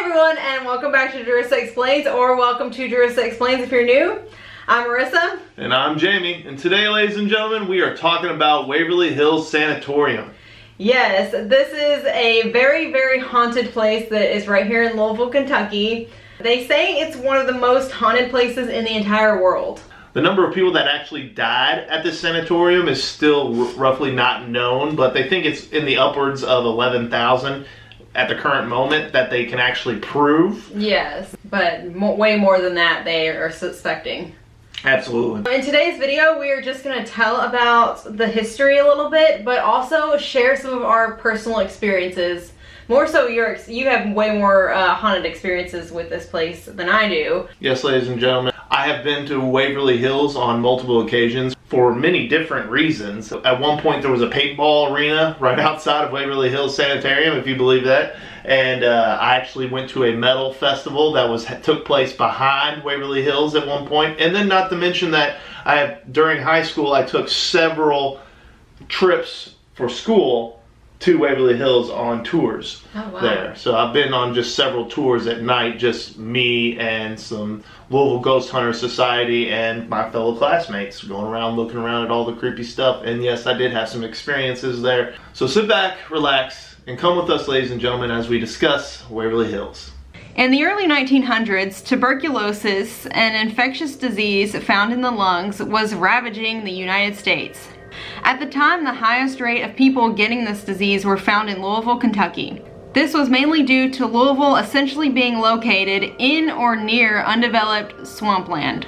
everyone, and welcome back to Jarissa Explains, or welcome to Jarissa Explains if you're new. I'm Marissa. And I'm Jamie. And today, ladies and gentlemen, we are talking about Waverly Hills Sanatorium. Yes, this is a very, very haunted place that is right here in Louisville, Kentucky. They say it's one of the most haunted places in the entire world. The number of people that actually died at this sanatorium is still roughly not known, but they think it's in the upwards of 11,000 at the current moment that they can actually prove. Yes, but way more than that they are suspecting. Absolutely. In today's video, we are just going to tell about the history a little bit, but also share some of our personal experiences. More so, you have way more haunted experiences with this place than I do. Yes, ladies and gentlemen, I have been to Waverly Hills on multiple occasions for many different reasons. At one point, there was a paintball arena right outside of Waverly Hills Sanitarium, if you believe that. And I actually went to a metal festival that took place behind Waverly Hills at one point. And then not to mention that during high school, I took several trips for school to Waverly Hills on tours. Oh, wow. There. So I've been on just several tours at night, just me and some Louisville Ghost Hunter Society and my fellow classmates going around looking around at all the creepy stuff. And yes, I did have some experiences there. So sit back, relax, and come with us, ladies and gentlemen, as we discuss Waverly Hills. In the early 1900s, tuberculosis, an infectious disease found in the lungs, was ravaging the United States. At the time, the highest rate of people getting this disease were found in Louisville, Kentucky. This was mainly due to Louisville essentially being located in or near undeveloped swampland.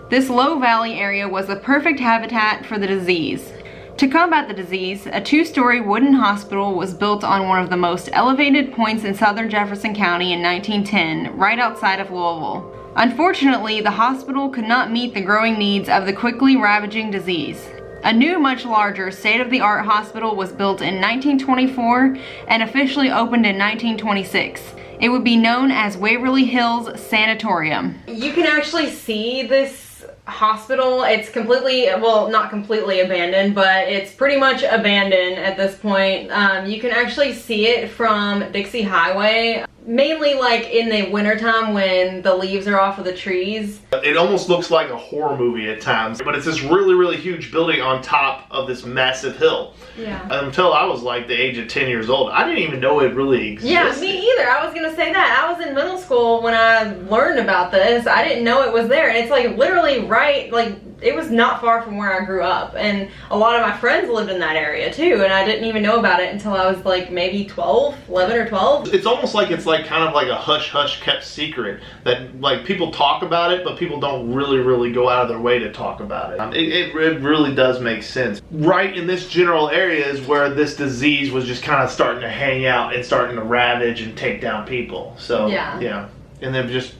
This low valley area was the perfect habitat for the disease. To combat the disease, a two-story wooden hospital was built on one of the most elevated points in southern Jefferson County in 1910, right outside of Louisville. Unfortunately, the hospital could not meet the growing needs of the quickly ravaging disease. A new, much larger, state-of-the-art hospital was built in 1924 and officially opened in 1926. It would be known as Waverly Hills Sanatorium. You can actually see this hospital. It's completely, well, not completely abandoned, but it's pretty much abandoned at this point. You can actually see it from Dixie Highway. Mainly like in the wintertime when the leaves are off of the trees. It almost looks like a horror movie at times, but it's this really, really huge building on top of this massive hill. Yeah. Until I was like the age of 10 years old, I didn't even know it really existed. Yeah, me either. I was gonna say that. I was in middle school when I learned about this. I didn't know it was there, and it's like literally right, like it was not far from where I grew up, and a lot of my friends lived in that area too, and I didn't even know about it until I was like maybe 11 or 12. It's almost like it's like kind of like a hush-hush kept secret that like people talk about it, but people don't really go out of their way to talk about it. It really does make sense. Right in this general area is where this disease was just kind of starting to hang out and starting to ravage and take down people. So yeah, and then just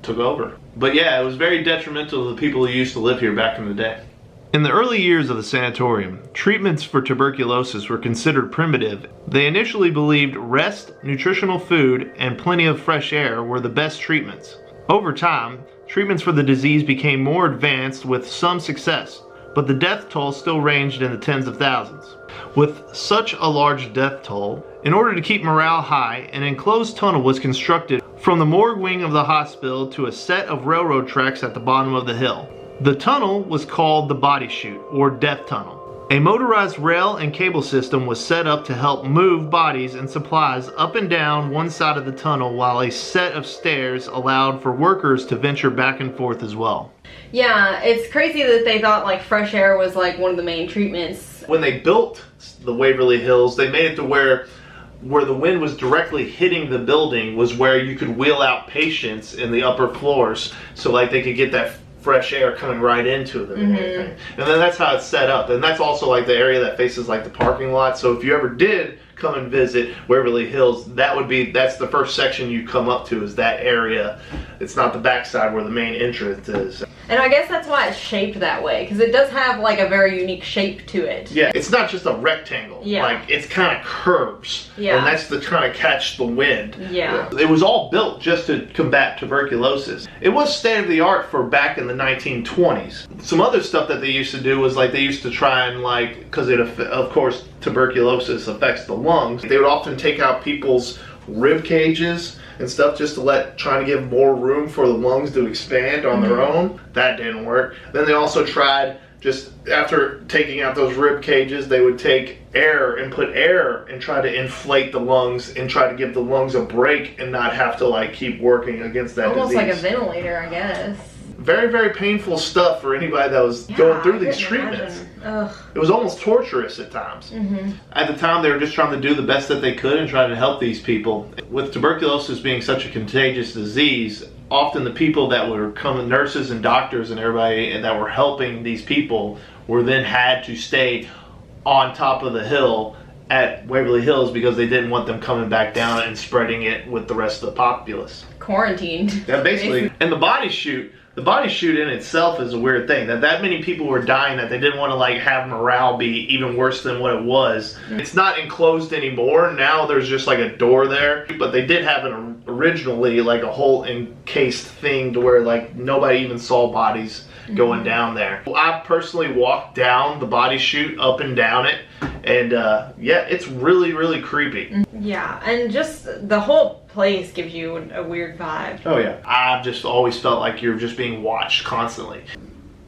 took over. But yeah, it was very detrimental to the people who used to live here back in the day. In the early years of the sanatorium, treatments for tuberculosis were considered primitive. They initially believed rest, nutritional food, and plenty of fresh air were the best treatments. Over time, treatments for the disease became more advanced with some success, but the death toll still ranged in the tens of thousands. With such a large death toll, in order to keep morale high, an enclosed tunnel was constructed from the morgue wing of the hospital to a set of railroad tracks at the bottom of the hill. The tunnel was called the body chute, or death tunnel. A motorized rail and cable system was set up to help move bodies and supplies up and down one side of the tunnel, while a set of stairs allowed for workers to venture back and forth as well. Yeah, it's crazy that they thought like fresh air was like one of the main treatments. When they built the Waverly Hills, they made it to where the wind was directly hitting the building was where you could wheel out patients in the upper floors, so like they could get that fresh air coming right into them and everything. And then that's how it's set up. And that's also like the area that faces like the parking lot. So if you ever did come and visit Waverly Hills, that's the first section you come up to, is that area. It's not the backside where the main entrance is. And I guess that's why it's shaped that way, because it does have like a very unique shape to it. Yeah, it's not just a rectangle. Yeah. Like it's kind of curves. Yeah. And that's to kind of catch the wind. Yeah. It was all built just to combat tuberculosis. It was state of the art for back in the 1920s. Some other stuff that they used to do was like they used to try and like, because of course tuberculosis affects the lungs, they would often take out people's rib cages and stuff just to trying to give more room for the lungs to expand on their own. That didn't work. Then they also tried, just after taking out those rib cages, they would take air and put air and try to inflate the lungs and try to give the lungs a break and not have to like keep working against that Almost disease. like a ventilator, I guess. Very, very painful stuff for anybody that was going through these treatments. It was almost torturous at times. At the time, they were just trying to do the best that they could and trying to help these people. With tuberculosis being such a contagious disease, often the people that were coming, nurses and doctors and everybody that were helping these people, were then had to stay on top of the hill at Waverly Hills because they didn't want them coming back down and spreading it with the rest of the populace. Quarantined. Yeah, basically. And the body shoot in itself is a weird thing. That many people were dying that they didn't want to like have morale be even worse than what it was. It's not enclosed anymore. Now there's just like a door there. But they did have originally like a whole encased thing to where like nobody even saw bodies going down there. I personally walked down the body chute, up and down it, and yeah, it's really, really creepy. Yeah, and just the whole place gives you a weird vibe. Oh yeah, I've just always felt like you're just being watched constantly.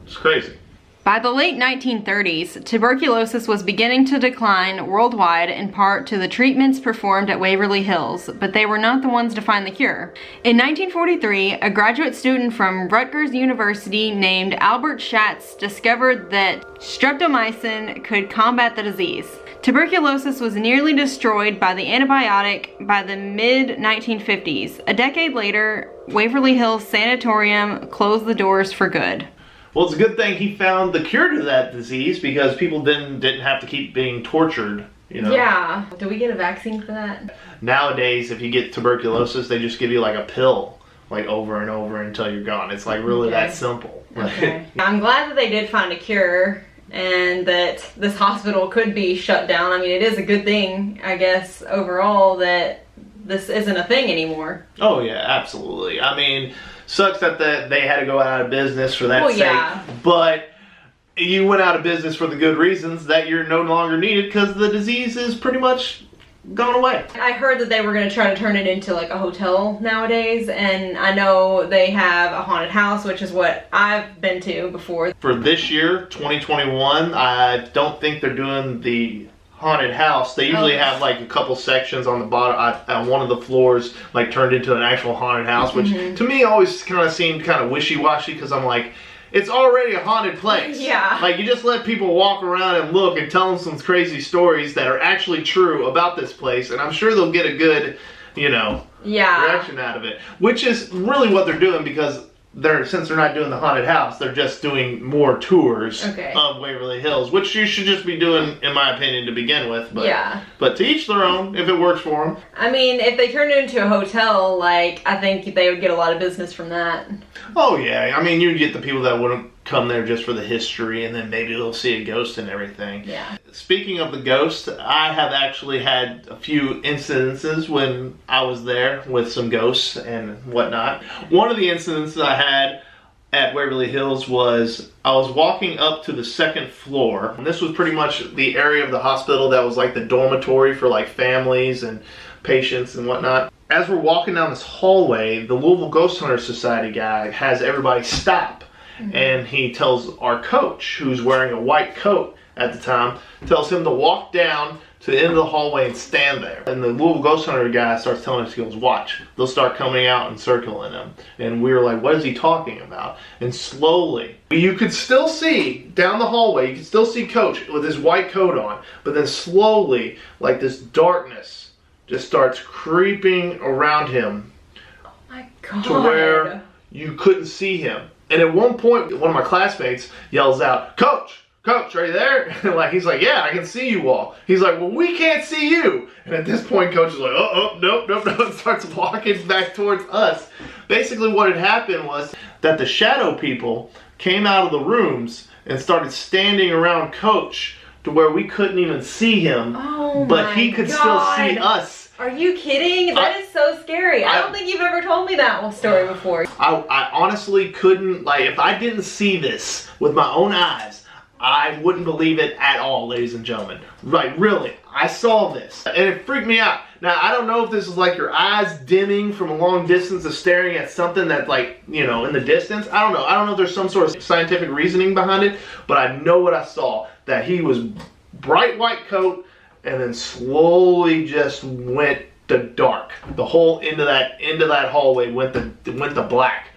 It's crazy. By the late 1930s, tuberculosis was beginning to decline worldwide in part to the treatments performed at Waverly Hills, but they were not the ones to find the cure. In 1943, a graduate student from Rutgers University named Albert Schatz discovered that streptomycin could combat the disease. Tuberculosis was nearly destroyed by the antibiotic by the mid-1950s. A decade later, Waverly Hills Sanatorium closed the doors for good. Well, it's a good thing he found the cure to that disease because people didn't have to keep being tortured, you know? Yeah. Do we get a vaccine for that? Nowadays, if you get tuberculosis, they just give you like a pill, like over and over until you're gone. It's like really that simple. Okay. I'm glad that they did find a cure and that this hospital could be shut down. I mean, it is a good thing, I guess, overall that this isn't a thing anymore. Oh, yeah, absolutely. I mean, sucks that they had to go out of business for that sake, but you went out of business for the good reasons that you're no longer needed because the disease is pretty much gone away. I heard that they were going to try to turn it into like a hotel nowadays, and I know they have a haunted house, which is what I've been to before. For this year, 2021, I don't think they're doing the haunted house. They usually have like a couple sections on the bottom on one of the floors like turned into an actual haunted house, which to me always kind of seemed kind of wishy-washy because I'm like, it's already a haunted place. Yeah. Like you just let people walk around and look and tell them some crazy stories that are actually true about this place, and I'm sure they'll get a good, you know, reaction out of it. Which is really what they're doing because since they're not doing the haunted house, they're just doing more tours of Waverly Hills, which you should just be doing, in my opinion, to begin with. But, but to each their own, if it works for them. I mean, if they turned it into a hotel, like, I think they would get a lot of business from that. Oh, yeah. I mean, you'd get the people that wouldn't come there just for the history, and then maybe they'll see a ghost and everything. Yeah. Speaking of the ghost, I have actually had a few incidences when I was there with some ghosts and whatnot. One of the incidents I had at Waverly Hills was I was walking up to the second floor, and this was pretty much the area of the hospital that was like the dormitory for like families and patients and whatnot. As we're walking down this hallway, the Louisville Ghost Hunter Society guy has everybody stop. And he tells our coach, who's wearing a white coat at the time, tells him to walk down to the end of the hallway and stand there. And the Louisville Ghost Hunter guy starts telling us, he goes, watch. They'll start coming out and circling him. And we were like, what is he talking about? And slowly, you could still see down the hallway, you could still see Coach with his white coat on. But then slowly, like this darkness just starts creeping around him. Oh my God. To where you couldn't see him. And at one point, one of my classmates yells out, Coach, are you there? And like, he's like, yeah, I can see you all. He's like, well, we can't see you. And at this point, Coach is like, nope, and starts walking back towards us. Basically, what had happened was that the shadow people came out of the rooms and started standing around Coach to where we couldn't even see him, but he could still see us. Are you kidding? That is so scary. I don't think you've ever told me that story before. I honestly couldn't, like, if I didn't see this with my own eyes, I wouldn't believe it at all, ladies and gentlemen. Like, really, I saw this, and it freaked me out. Now, I don't know if this is like your eyes dimming from a long distance of staring at something that's like, you know, in the distance. I don't know. I don't know if there's some sort of scientific reasoning behind it, but I know what I saw. That he was bright white coat and then slowly just went to dark. The whole end of that hallway went to black.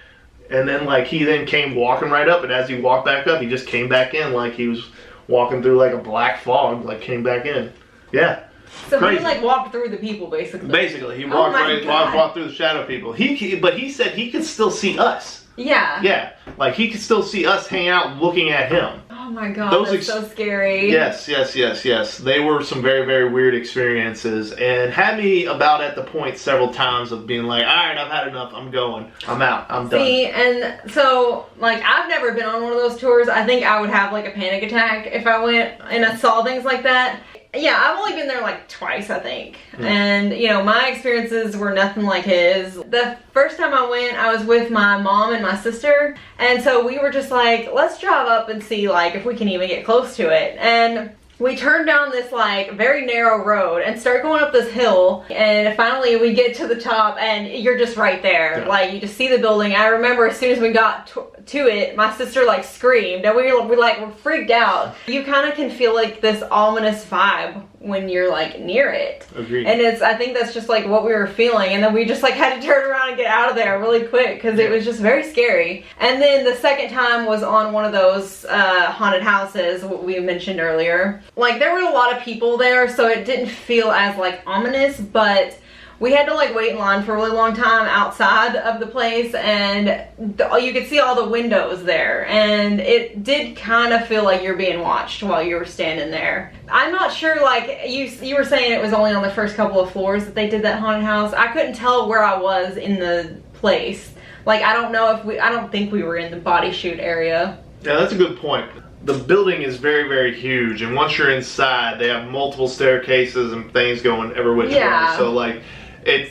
And then like he then came walking right up, and as he walked back up, he just came back in like he was walking through like a black fog, like came back in. Yeah. So crazy. he like walked through the people basically. Basically, he walked walked through the shadow people. But he said he could still see us. Yeah. Yeah. Like he could still see us hanging out looking at him. Oh my god, that's so scary. Yes. They were some very, very weird experiences and had me about at the point several times of being like, alright, I've had enough, I'm going. I'm out. I'm done. See, and so, like, I've never been on one of those tours. I think I would have, like, a panic attack if I went and I saw things like that. Yeah, I've only been there like twice, I think. And, you know, my experiences were nothing like his. The first time I went, I was with my mom and my sister. And so we were just like, let's drive up and see, like, if we can even get close to it. And we turned down this like very narrow road and start going up this hill, and finally we get to the top and you're just right there. Yeah. Like you just see the building. I remember as soon as we got to it, my sister like screamed and we were freaked out. You kind of can feel like this ominous vibe when you're like near it. Agreed. And I think that's just like what we were feeling, and then we just like had to turn around and get out of there really quick because it was just very scary. And then the second time was on one of those haunted houses we mentioned earlier. Like there were a lot of people there, so it didn't feel as like ominous, but we had to like wait in line for a really long time outside of the place, and you could see all the windows there, and it did kind of feel like you're being watched while you were standing there. I'm not sure, like you were saying it was only on the first couple of floors that they did that haunted house. I couldn't tell where I was in the place. Like I don't think we were in the body shoot area. Yeah, that's a good point. The building is very, very huge, and once you're inside, they have multiple staircases and things going every which way. So like,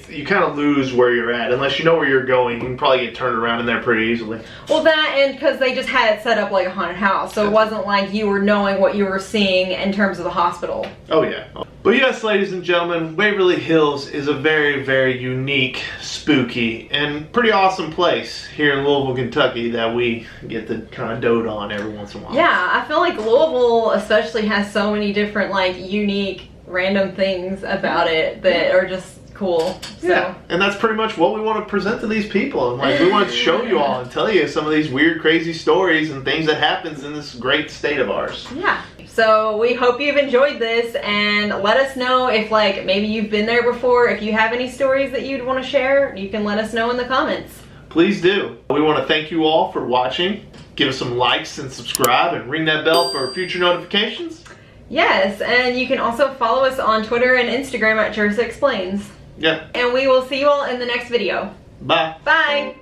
you kind of lose where you're at unless you know where you're going. You can probably get turned around in there pretty easily. Well, that and because they just had it set up like a haunted house, so it wasn't like you were knowing what you were seeing in terms of the hospital. Oh yeah. But yes, ladies and gentlemen, Waverly Hills is a very, very unique, spooky, and pretty awesome place here in Louisville, Kentucky that we get to kind of dote on every once in a while. Yeah, I feel like Louisville especially has so many different like unique, random things about it that are just cool. So. Yeah, and that's pretty much what we want to present to these people. And like, we want to show you all and tell you some of these weird, crazy stories and things that happens in this great state of ours. Yeah. So we hope you've enjoyed this, and let us know if like maybe you've been there before. If you have any stories that you'd want to share, you can let us know in the comments. Please do. We want to thank you all for watching. Give us some likes and subscribe and ring that bell for future notifications. Yes, and you can also follow us on Twitter and Instagram at Jarissa Explains. Yeah. And we will see you all in the next video. Bye. Bye.